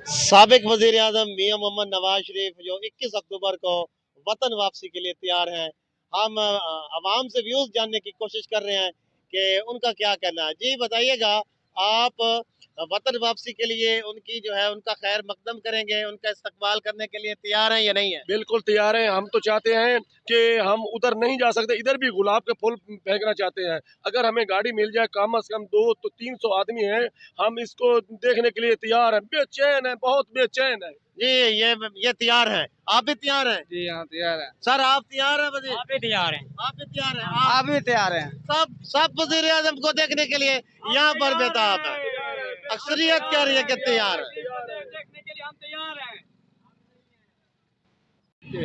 साबिक वजीर आजम मियां मोहम्मद नवाज शरीफ जो 21 अक्टूबर को वतन वापसी के लिए तैयार हैं। हम आवाम से व्यूज जानने की कोशिश कर रहे हैं कि उनका क्या कहना है। जी बताइएगा, आप वतन वापसी के लिए उनकी जो है उनका खैर मकदम करेंगे, उनका इस्तकबाल करने के लिए तैयार हैं या नहीं है? बिल्कुल तैयार हैं। हम तो चाहते हैं कि हम उधर नहीं जा सकते, इधर भी गुलाब के फूल फेंकना चाहते हैं। अगर हमें गाड़ी मिल जाए, कम से कम 2 तो 300 आदमी हैं, हम इसको देखने के लिए तैयार हैं। बेचैन है, बहुत बेचैन है। जी ये तैयार हैं, आप भी तैयार हैं? जी हाँ तैयार है। सर आप तैयार हैं? वजीर आप भी तैयार हैं? आप भी तैयार हैं? आप भी तैयार हैं? सब वजीर आजम को देखने के लिए यहाँ पर बेताब है। अक्सरियत कह रही है कि तैयार है। देखने के लिए हम तैयार हैं।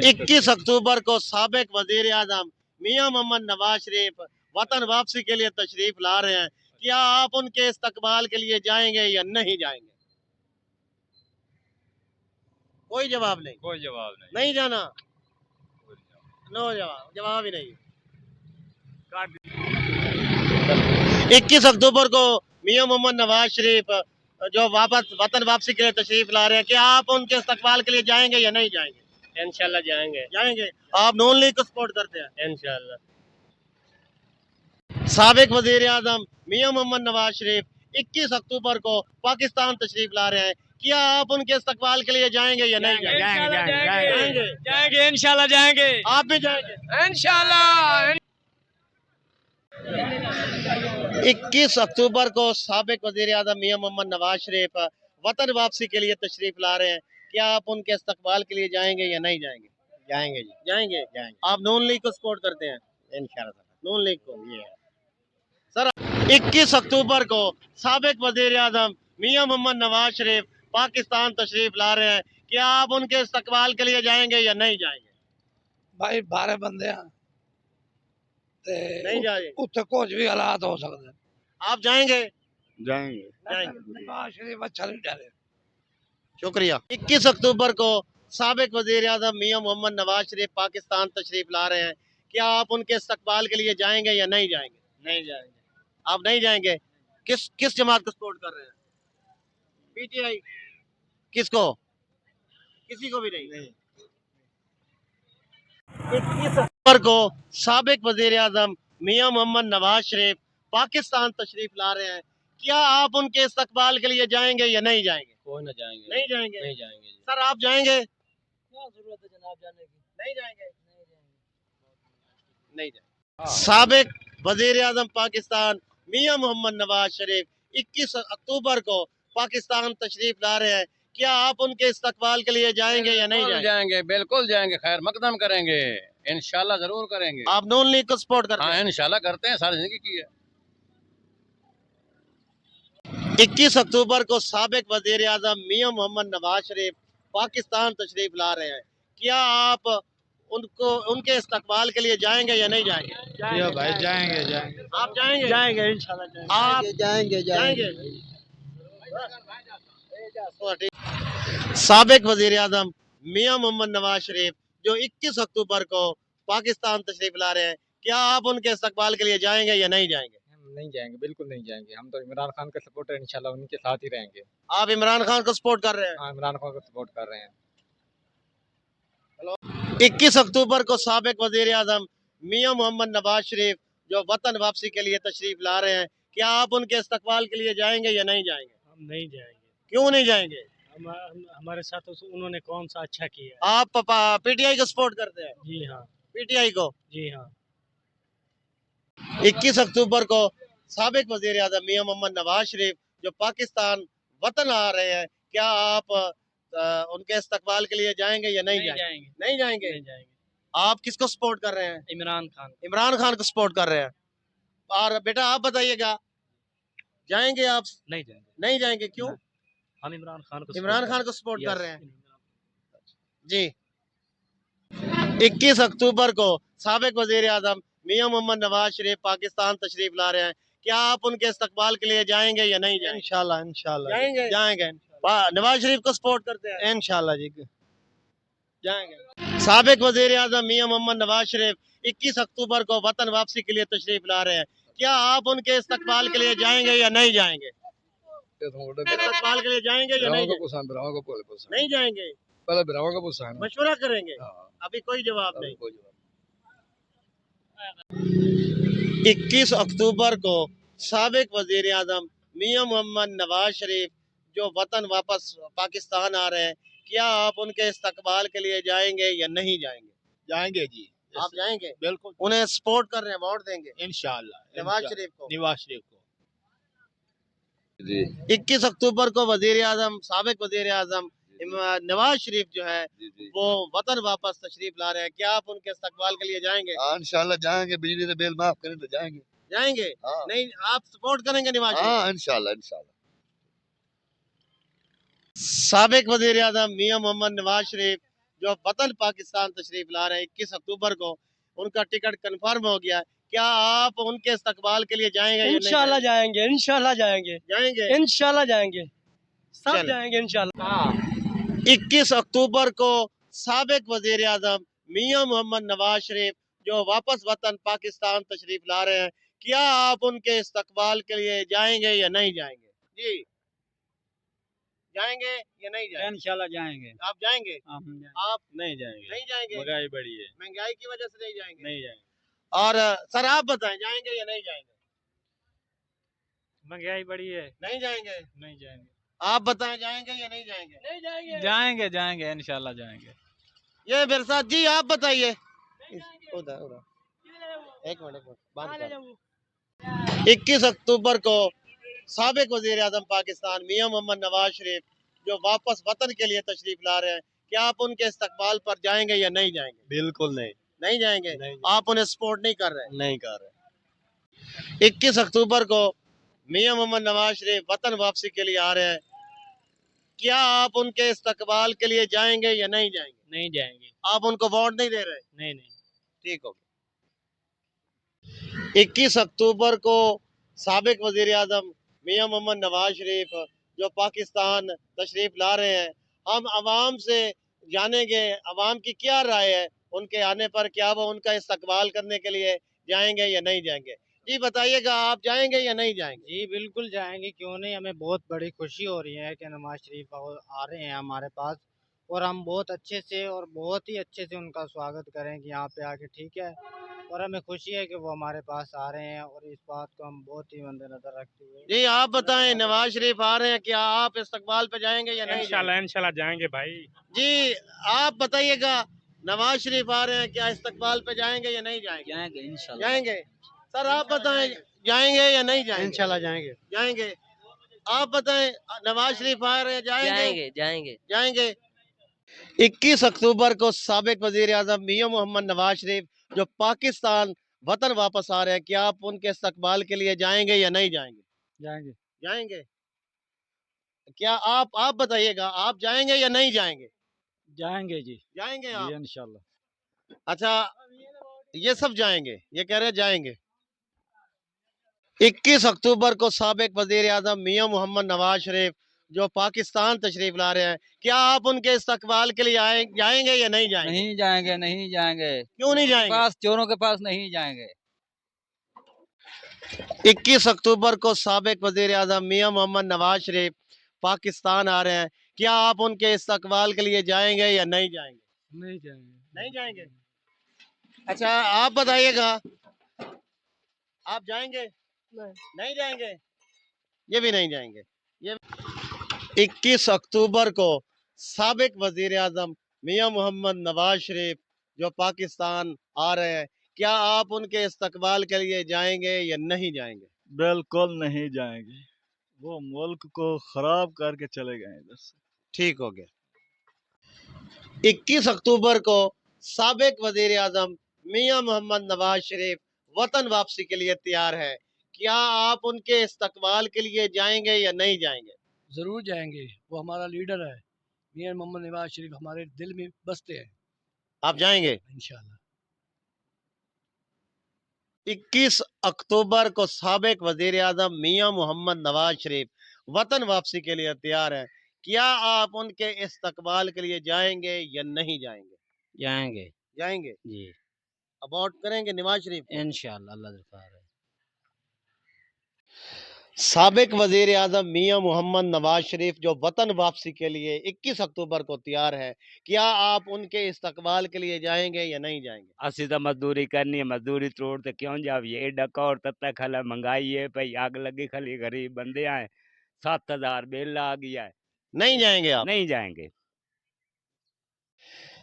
21 अक्टूबर को साबिक वजीर आजम मियां मोहम्मद नवाज शरीफ वतन वापसी के लिए तशरीफ ला रहे हैं। क्या आप उनके इस्तकबाल के लिए जाएंगे या नहीं जाएंगे? कोई जवाब नहीं। कोई जवाब नहीं। नहीं जाना? नो जवाब, जवाब ही नहीं। 21 अक्टूबर को मियां मोहम्मद नवाज शरीफ जो वापस वतन वापसी के लिए तशरीफ ला रहे हैं, क्या आप उनके इस्तकबाल के लिए जाएंगे या नहीं जाएंगे? इंशाल्लाह जाएंगे। जाएंगे। आप नून लीग को सपोर्ट करते हैं? इंशाल्लाह। साबिक वजीर आजम मियां मोहम्मद नवाज शरीफ 21 अक्टूबर को पाकिस्तान तशरीफ ला रहे हैं। क्या आप उनके इस्तकबाल के लिए जाएंगे या नहीं जाएंगे? जाएंगे इंशाल्लाह जाएंगे। आप भी जाएंगे? इंशाल्लाह। 21 अक्टूबर को साबिक वजीर आजम मियां मोहम्मद नवाज शरीफ वतन वापसी के लिए तशरीफ ला रहे हैं। क्या आप उनके इस्तकबाल के लिए जाएंगे या नहीं जाएंगे? जाएंगे जी। जाएंगे। जाएंगे आप नून लीग को सपोर्ट करते हैं? इंशाल्लाह। नून लीग को। सर 21 अक्टूबर को साबिक वजीर आजम मियां मोहम्मद नवाज शरीफ पाकिस्तान तशरीफ ला रहे हैं। क्या आप उनके इस्तकबाल के लिए जाएंगे या नहीं जाएंगे? भाई 12 बंदे हैं नहीं जाएंगे। उत्थे कुछ भी हालात हो सकते हैं। आप जाएंगे? जाएंगे। नवाज शरीफ अच्छा लीडर है। शुक्रिया। 21 अक्टूबर को साबिक वजीर आजम मियां मोहम्मद नवाज शरीफ पाकिस्तान तशरीफ ला रहे हैं। क्या आप उनके इस्तकबाल के लिए जाएंगे या नहीं जाएंगे? नहीं जाएंगे। आप नहीं जाएंगे। किस जमात को सपोर्ट कर रहे हैं? पीटीआई? किसको? किसी को भी नहीं। 21 अक्टूबर को साबिक वजीर आजम मियां मोहम्मद नवाज शरीफ पाकिस्तान तशरीफ ला रहे हैं। क्या आप उनके इस्तकबाल के लिए जाएंगे या नहीं जाएंगे? कोई ना जाएंगे। नहीं जाएंगे। नहीं जाएंगे जी। सर आप जाएंगे? क्या जरूरत है जनाब जाने की? नहीं जाएंगे। नहीं जाएंगे। साबिक वजीर आजम पाकिस्तान मियां मोहम्मद नवाज शरीफ 21 अक्टूबर को पाकिस्तान तशरीफ ला रहे हैं। क्या आप उनके इस्तकबाल के लिए जाएंगे या नहीं बिल्कुल जाएंगे? जाएंगे, बिल्कुल जाएंगे, खैर मकदम करेंगे। इंशाल्लाह जरूर करेंगे। आप नून लीग को सपोर्ट करते हाँ हैं? इंशाल्लाह करते हैं, सारी जिंदगी की है। 21 अक्टूबर को साबिक वजीर आजम मियां मोहम्मद नवाज शरीफ पाकिस्तान तशरीफ ला रहे हैं। क्या आप उनको उनके इस्तकबाल के लिए जाएंगे या नहीं जाएंगे? यो भाई जाएंगे जाएंगे। आप जाएंगे? जाएंगे इंशाल्लाह आप जाएंगे साबिक वजीर आजम मियां मोहम्मद नवाज शरीफ जो 21 अक्टूबर को पाकिस्तान तशरीफ ला रहे हैं, क्या आप उनके इस्तकबाल के लिए जाएंगे या नहीं जाएंगे? हम नहीं जाएंगे, बिल्कुल नहीं जाएंगे। हम तो इमरान खान के सपोर्टर हैं, इंशाल्लाह उनके साथ ही रहेंगे। आप इमरान खान को सपोर्ट कर रहे हैं? हाँ इमरान खान को सपोर्ट कर रहे हैं। 21 अक्टूबर को साबिक वजीर आजम मियां मोहम्मद नवाज शरीफ जो वतन वापसी के लिए तशरीफ ला रहे हैं, क्या आप उनके इस्तकबाल के लिए जाएंगे या नहीं जाएंगे? हम नहीं जाएंगे। क्यों नहीं जाएंगे? हमारे साथ उन्होंने कौन सा अच्छा किया है? आप पीटीआई को सपोर्ट करते हैं? जी हाँ। पीटीआई को? जी हाँ। 21 अक्टूबर को साबिक वजीर आजम मियां मोहम्मद नवाज शरीफ जो पाकिस्तान वतन आ रहे हैं, क्या आप उनके इस्तकबाल के लिए जाएंगे या नहीं जाएंगे? नहीं जाएंगे। नहीं जाएंगे। आप किसको सपोर्ट कर रहे हैं? इमरान खान। इमरान खान को सपोर्ट कर रहे हैं। और बेटा आप बताइएगा, जाएंगे आप? नहीं जाएंगे। नहीं जाएंगे। क्यों? हम इमरान खान को सपोर्ट कर रहे हैं। हैं। जी 21 अक्टूबर को साबिक वजीर आजम मियां मोहम्मद नवाज शरीफ पाकिस्तान तशरीफ ला रहे हैं। क्या आप उनके इस्तकबाल के लिए जाएंगे या नहीं जाएंगे? इंशाल्लाह इंशाल्लाह जाएंगे। नवाज शरीफ को सपोर्ट करते हैं? इंशाल्लाह जी जाएंगे। साबिक वजीर आजम मियां मोहम्मद नवाज शरीफ 21 अक्टूबर को वतन वापसी के लिए तशरीफ ला रहे हैं। क्या आप उनके इस्तकबाल के लिए जाएंगे या नहीं जाएंगे? इस्तकबाल के लिए जाएंगे या नहीं जाएंगे? नहीं जाएंगे, मशवरा करेंगे। अभी कोई जवाब नहीं। 21 अक्टूबर को साबिक वजीर आजम मियां मोहम्मद नवाज शरीफ जो वतन वापस पाकिस्तान आ रहे हैं, क्या आप उनके इस्तकबाल के लिए जाएंगे या नहीं जाएंगे? जाएंगे जी, आप जाएंगे, बिल्कुल उन्हें सपोर्ट कर रहे हैं, वोट देंगे इंशाल्लाह। नवाज शरीफ को। नवाज शरीफ को 21 अक्टूबर को वजीर आजम साबिक वजीर आजम नवाज शरीफ जो है वो वतन वापस तशरीफ ला रहे हैं, क्या आप उनके इस्तकबाल के लिए जाएंगे? इंशाल्लाह जाएंगे, बिजली का बिल माफ करें तो जाएंगे। जाएंगे? हाँ। नहीं, आप सपोर्ट करेंगे नवाज शरीफ? हाँ इंशाल्लाह इंशाल्लाह। साबिक वजीर आजम मियां मोहम्मद नवाज शरीफ जो वतन पाकिस्तान तशरीफ ला रहे हैं 21 अक्टूबर को, उनका टिकट कंफर्म हो गया। क्या आप उनके इस्तकबाल के लिए जाएंगे या नहीं इंशाल्लाह जाएंगे, इंशाल्लाह जाएंगे, जाएंगे? इंशाल्लाह जाएंगे, सब चलो। जाएंगे इंशाल्लाह। 21 अक्टूबर को साबिक वजीर आजम मियां मोहम्मद नवाज शरीफ जो वापस वतन पाकिस्तान तशरीफ ला रहे हैं, क्या आप उनके इस्तकबाल के लिए जाएंगे या नहीं जाएंगे? जी, जाएंगे या नहीं जाएंगे? इंशाल्लाह जाएंगे। आप जाएंगे? आप नहीं जाएंगे, नहीं जाएंगे? महंगाई बढ़ी है, महंगाई की वजह से नहीं जाएंगे? नहीं जाएंगे। और सर आप बताएं, जाएंगे या नहीं जाएंगे? महंगाई बढ़ी है, नहीं जाएंगे? नहीं जाएंगे, आप बताएं, जाएंगे या नहीं जाएंगे? नहीं जाएंगे, जाएंगे जाएंगे इंशाल्लाह जाएंगे। ये बिरसा जी आप बताइए। उधर उधर एक मिनट बात कर। 21 अक्टूबर को साबिक वजीर आजम पाकिस्तान मियां मोहम्मद नवाज शरीफ जो वापस वतन के लिए तशरीफ ला रहे हैं, क्या आप उनके इस्तकबाल पर जाएंगे या नहीं जाएंगे? बिल्कुल नहीं, नहीं जाएंगे? नहीं। आप उन्हें सपोर्ट नहीं कर रहे? नहीं कर रहे। 21 अक्टूबर को मियां मोहम्मद नवाज शरीफ वतन वापसी के लिए आ रहे हैं, क्या आप उनके इस्तकबाल के लिए जाएंगे या नहीं जाएंगे? नहीं जाएंगे, आप उनको वोट नहीं दे रहे? नहीं नहीं। ठीक हो गया। 21 अक्टूबर को साबिक वजीर आजम मियां मोहम्मद नवाज शरीफ जो पाकिस्तान तशरीफ ला रहे हैं, हम आवाम से जानेंगे आवाम की क्या राय है उनके आने पर, क्या वो उनका इस्तकबाल करने के लिए जाएंगे या नहीं जाएंगे? जी बताइएगा, आप जाएंगे या नहीं जाएंगे? जी बिल्कुल जाएंगे, क्यों नहीं। हमें बहुत बड़ी खुशी हो रही है कि नवाज शरीफ आ रहे हैं हमारे पास, और हम बहुत अच्छे से और बहुत ही अच्छे से उनका स्वागत करेंगे यहाँ पे आके, ठीक है। और हमें खुशी है कि वो हमारे पास आ रहे हैं, और इस बात को हम बहुत ही मद्देनजर रखते हुए। जी आप बताएं, नवाज शरीफ आ रहे हैं, क्या आप इस्तकबाल पे जाएंगे या नहीं? इंशाल्लाह इंशाल्लाह जाएंगे भाई। जी आप बताइएगा, नवाज शरीफ आ रहे हैं, क्या इस्तकबाल पे जाएंगे या नहीं जाएंगे? जाएंगे इंशाल्लाह। जाएंगे। सर आप बताएं, जाएंगे या नहीं जाएंगे? इंशाल्लाह जाएंगे, जाएंगे। आप बताएं, नवाज शरीफ आ रहे हैं, जाएंगे? जाएंगे। जाएंगे। 21 अक्टूबर को साबिक वजीर आजम मियां मोहम्मद नवाज शरीफ जो पाकिस्तान वतन वापस आ रहे हैं, क्या आप उनके इस्तकबाल के लिए जाएंगे या नहीं जाएंगे? जाएंगे, जाएंगे। क्या आप बताइएगा, आप जाएंगे या नहीं जाएंगे? जाएंगे जी, जाएंगे आप? इंशाल्लाह। अच्छा, ये सब जाएंगे, ये कह रहे हैं जाएंगे। 21 अक्टूबर को साबिक वजीर आजम मियां मोहम्मद नवाज शरीफ जो पाकिस्तान तशरीफ ला रहे हैं, क्या आप उनके इस्तकबाल के लिए जाएंगे या नहीं जाएंगे? नहीं जाएंगे, नहीं जाएंगे, क्यों नहीं जाएंगे? चोरों के पास नहीं जाएंगे। 21 अक्टूबर को साबिक वजीर आजम मियां मोहम्मद नवाज शरीफ पाकिस्तान आ रहे हैं, क्या आप उनके इस्तकबाल के लिए जाएंगे या नहीं जाएंगे? नहीं जाएंगे, नहीं जाएंगे। अच्छा आप बताइएगा, आप जाएंगे? नहीं जाएंगे? ये भी नहीं जाएंगे। ये 21 अक्टूबर को साबिक वजीर आजम मियां मोहम्मद नवाज शरीफ जो पाकिस्तान आ रहे हैं, क्या आप उनके इस्तकबाल के लिए जाएंगे या नहीं जाएंगे? बिल्कुल नहीं जाएंगे, वो मुल्क को खराब करके चले गए इधर से। ठीक हो गया। 21 अक्टूबर को साबिक वजीर आजम मियां मोहम्मद नवाज शरीफ वतन वापसी के लिए तैयार है, क्या आप उनके इस्तकबाल के लिए जाएंगे या नहीं जाएंगे? जरूर जाएंगे, वो हमारा लीडर है। मियां मोहम्मद नवाज शरीफ हमारे दिल में बसते हैं। आप जाएंगे? इंशाल्लाह। 21 अक्टूबर को साबिक वजीर आजम मियां मोहम्मद नवाज शरीफ वतन वापसी के लिए तैयार है, क्या आप उनके इस्तकबाल के लिए जाएंगे या नहीं जाएंगे? जाएंगे जाएंगे। जी, अबॉर्ट करेंगे नवाज शरीफ? इंशाल्लाह, अल्लाह ज़फ़ार है। साबिक वजीर आजम मियां मोहम्मद नवाज शरीफ जो वतन वापसी के लिए 21 अक्टूबर को तैयार है, क्या आप उनके इस्तकबाल के लिए जाएंगे या नहीं जाएंगे? असि तो मजदूरी करनी है, मजदूरी तोड़ तो क्यों जाविए एडा और तब तक खला महंगाई है भाई, आग लगी खाली गरीब बंदे आए 7,000 बिल आ गया है। नहीं जाएंगे आप? नहीं जाएंगे।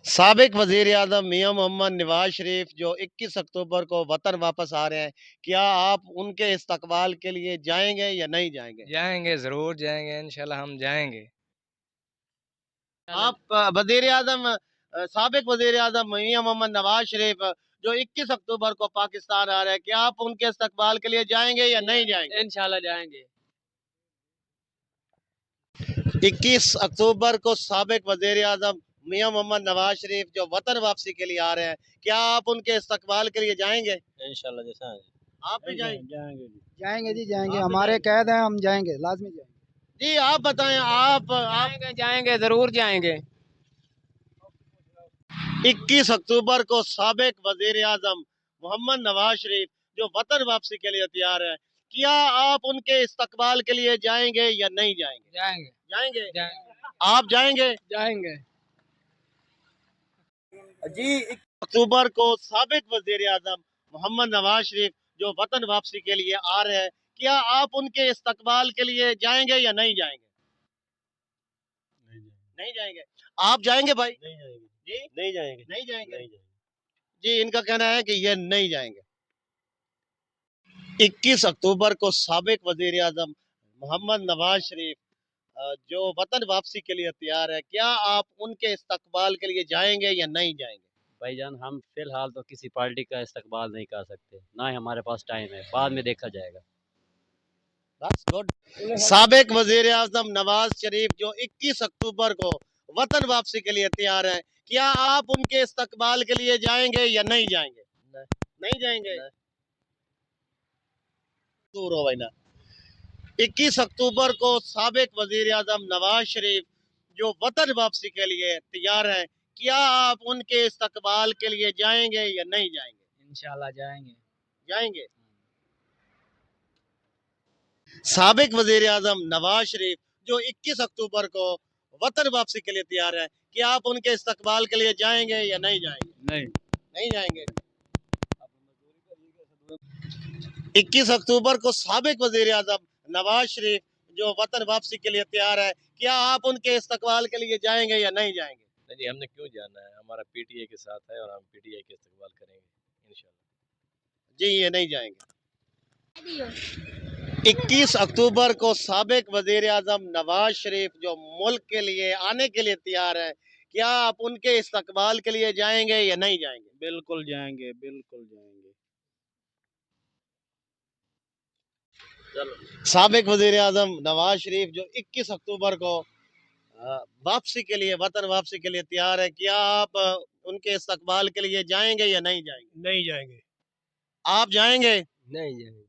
साबिक वजीर आजम मियां मोहम्मद नवाज शरीफ जो 21 अक्टूबर को वतन वापस आ रहे हैं, क्या आप उनके इस्तकबाल के लिए जाएंगे या नहीं जाएंगे? जाएंगे, जरूर जाएंगे, इंशाल्लाह हम जाएंगे। आप वजीर आजम साबिक वजीर आजम मियां मोहम्मद नवाज शरीफ जो 21 अक्टूबर को पाकिस्तान आ रहे हैं, क्या आप उनके इस्तकबाल के लिए जाएंगे या नहीं जाएंगे? इंशाल्लाह जाएंगे। 21 अक्टूबर को साबिक वजीर आजम मियां मोहम्मद नवाज शरीफ जो वतन वापसी के लिए आ रहे हैं, क्या आप उनके इस्तकबाल के लिए जाएंगे? इंशाल्लाह जैसा आप भी जाएंगे? जाएंगे जी जाएंगे, हमारे कैद हैं, हम जाएंगे, लाजमी जाएंगे। जी आप बताएं, आप जाएंगे, जरूर जाएंगे। 21 अक्टूबर को साबिक वजीर आजम मोहम्मद नवाज शरीफ जो वतन वापसी के लिए तैयार है, क्या आप उनके इस्तकबाल के लिए जाएंगे या नहीं जाएंगे? जाएंगे। जाएंगे? आप जाएंगे? जाएंगे जी 21 अक्टूबर को साबिक वजीर आजम मोहम्मद नवाज शरीफ जो वतन वापसी के लिए आ रहे हैं, क्या आप उनके इस्तकबाल के लिए जाएंगे या नहीं जाएंगे? नहीं जाएंगे। आप जाएंगे भाई? नहीं जाएंगे जी। नहीं जाएंगे? नहीं जाएंगे जी। इनका कहना है कि ये नहीं जाएंगे। 21 अक्टूबर को साबिक वजीर आजम मोहम्मद नवाज शरीफ जो वतन वापसी के लिए तैयार है, क्या आप उनके इस्तकबाल के लिए जाएंगे या नहीं जाएंगे? भाईजान हम फिलहाल तो किसी पार्टी का इस्तकबाल नहीं कर सकते, ना ही हमारे पास टाइम है, बाद में देखा जाएगा। That's good. साबिक वजीर आजम नवाज शरीफ जो 21 अक्टूबर को वतन वापसी के लिए तैयार है, क्या आप उनके इस्तकबाल के लिए जाएंगे या नहीं जाएंगे? नहीं जाएंगे? दूर हो भाई ना। 21 अक्टूबर को साबिक वजीर आजम नवाज शरीफ जो वतन वापसी के लिए तैयार है, क्या आप उनके इस्तकबाल के लिए जाएंगे या नहीं जाएंगे? इंशाल्लाह जाएंगे। जाएंगे? साबिक वजीर आजम नवाज शरीफ जो 21 अक्टूबर को वतन वापसी के लिए तैयार है, क्या आप उनके इस्तकबाल के लिए जाएंगे या नहीं जाएंगे? नहीं। नहीं जाएंगे। 21 अक्टूबर को साबिक वजीर आजम नवाज शरीफ जो वतन वापसी के लिए तैयार है, क्या आप उनके इस्तकबाल के लिए जाएंगे या नहीं जाएंगे? नहीं, हमने क्यों जाना है, हमारा पीटीआई के साथ है और हम पीटीआई के इस्तेमाल करेंगे इंशाल्लाह। जी ये नहीं जाएंगे। 21 अक्टूबर को साबिक वजीर आजम नवाज शरीफ जो मुल्क के लिए आने के लिए तैयार है, क्या आप उनके इस्तकबाल के लिए जाएंगे या नहीं जाएंगे? बिल्कुल जाएंगे, बिल्कुल जाएंगे। साबिक वजीर आजम नवाज शरीफ जो 21 अक्टूबर को वापसी के लिए वतन वापसी के लिए तैयार है, क्या आप उनके इस्तकबाल के लिए जाएंगे या नहीं जाएंगे? नहीं जाएंगे। आप जाएंगे? नहीं जाएंगे।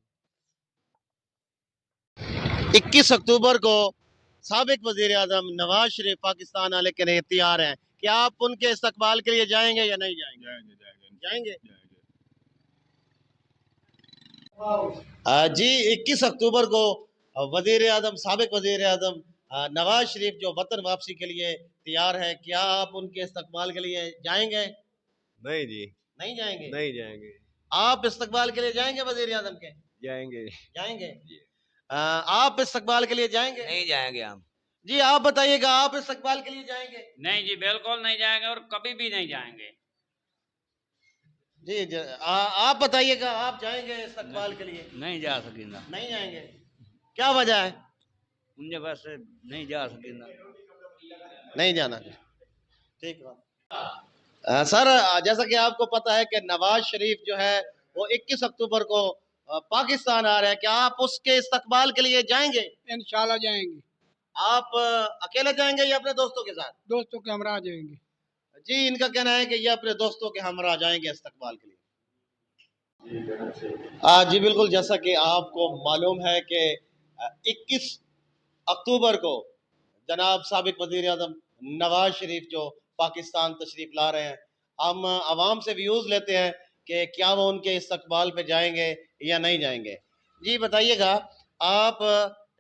21 अक्टूबर को साबिक वजीर आजम नवाज शरीफ पाकिस्तान आने के लिए तैयार हैं, क्या आप उनके इस्तकबाल के लिए जाएंगे या नहीं जाएंगे? जाएंगे? जी 21 अक्टूबर को वजीर आजम साबिक वजीर आजम नवाज शरीफ जो वतन वापसी के लिए तैयार है, क्या आप उनके इस्तकबाल के लिए जाएंगे? नहीं जी। नहीं जाएंगे? नहीं जाएंगे। आप इस्तकबाल के लिए जाएंगे वजीर आजम के? जाएंगे। जाएंगे? आप इस्तकबाल के लिए जाएंगे? नहीं जाएंगे हम। जी आप बताइएगा, आप इस्तकबाल के लिए जाएंगे? नहीं जी, बिल्कुल नहीं जाएंगे और कभी भी नहीं जाएंगे। जी आप बताइएगा, आप जाएंगे इस्तकबाल के लिए? नहीं जा सकेंगे। नहीं जाएंगे? क्या वजह है? उनके पास नहीं जा सकेंगे। नहीं जाना। ठीक है सर, जैसा कि आपको पता है कि नवाज शरीफ जो है वो 21 अक्टूबर को पाकिस्तान आ रहे हैं, क्या आप उसके इस्तकबाल के लिए जाएंगे? इंशाल्लाह जाएंगे। आप अकेले जाएंगे या अपने दोस्तों के साथ? दोस्तों के हमरा जाएंगे। जी इनका कहना है कि ये अपने दोस्तों के हमरा जाएंगे इस्तकबाल के लिए। जी बिल्कुल, जैसा कि आपको मालूम है कि 21 अक्टूबर को जनाब साबिक वजीर आजम नवाज शरीफ जो पाकिस्तान तशरीफ ला रहे हैं, हम आवाम से व्यूज़ लेते हैं कि क्या वो उनके इस्तकबाल पे जाएंगे या नहीं जाएंगे। जी बताइएगा, आप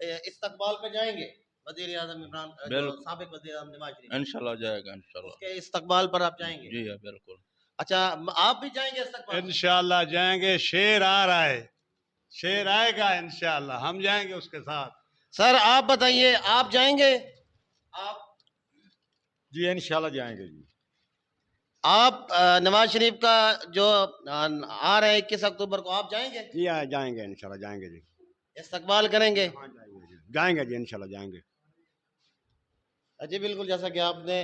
इस्तकबाल पे जाएंगे वजीर आजम इमरान जो साबिक वजीर आजम नवाज शरीफ, इंशाल्लाह जाएगा इंशाल्लाह। उसके इस्तकबाल पर आप जाएंगे? जी हाँ बिल्कुल। अच्छा, आप भी जाएंगे इस्तकबाल? इंशाल्लाह जाएंगे, शेर आ रहा है, शेर आएगा इंशाल्लाह, हम जाएंगे उसके साथ। सर आप बताइए, आप जाएंगे? आप जी इंशाल्लाह जाएंगे जी। आप नवाज शरीफ का जो आ रहे हैं 21 अक्टूबर को, आप जाएंगे? जी जाएंगे इंशाल्लाह जाएंगे जी। इस्तकबाल करेंगे? जाएंगे जी इंशाल्लाह जाएंगे। जी बिल्कुल, जैसा कि आपने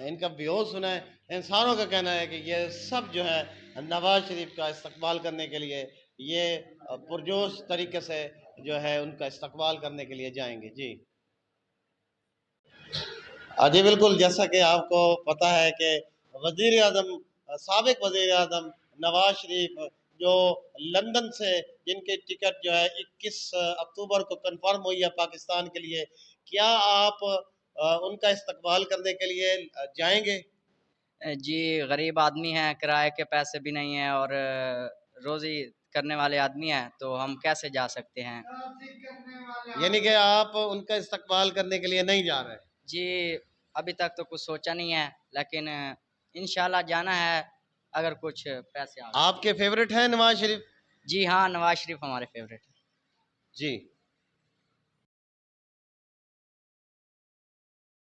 इनका व्यूज सुना है, इंसानों का कहना है कि ये सब जो है नवाज शरीफ का इस्तकबाल करने के लिए, ये पुरजोश तरीके से जो है उनका इस्तकबाल करने के लिए जाएंगे। जी जी बिल्कुल, जैसा कि आपको पता है कि वजीर आजम, साबिक वजीर आजम नवाज शरीफ जो लंदन से, जिनकी टिकट जो है 21 अक्टूबर को कंफर्म हुई है पाकिस्तान के लिए, क्या आप उनका इस्तकबाल करने के लिए जाएंगे? जी गरीब आदमी हैं, किराए के पैसे भी नहीं हैं और रोज़ी करने वाले आदमी हैं, तो हम कैसे जा सकते हैं। यानी कि आप उनका इस्तकबाल करने के लिए नहीं जा रहे? जी अभी तक तो कुछ सोचा नहीं है, लेकिन इंशाल्लाह जाना है अगर कुछ पैसे आ। आपके फेवरेट हैं नवाज शरीफ? जी हाँ, नवाज शरीफ हमारे फेवरेट हैं। जी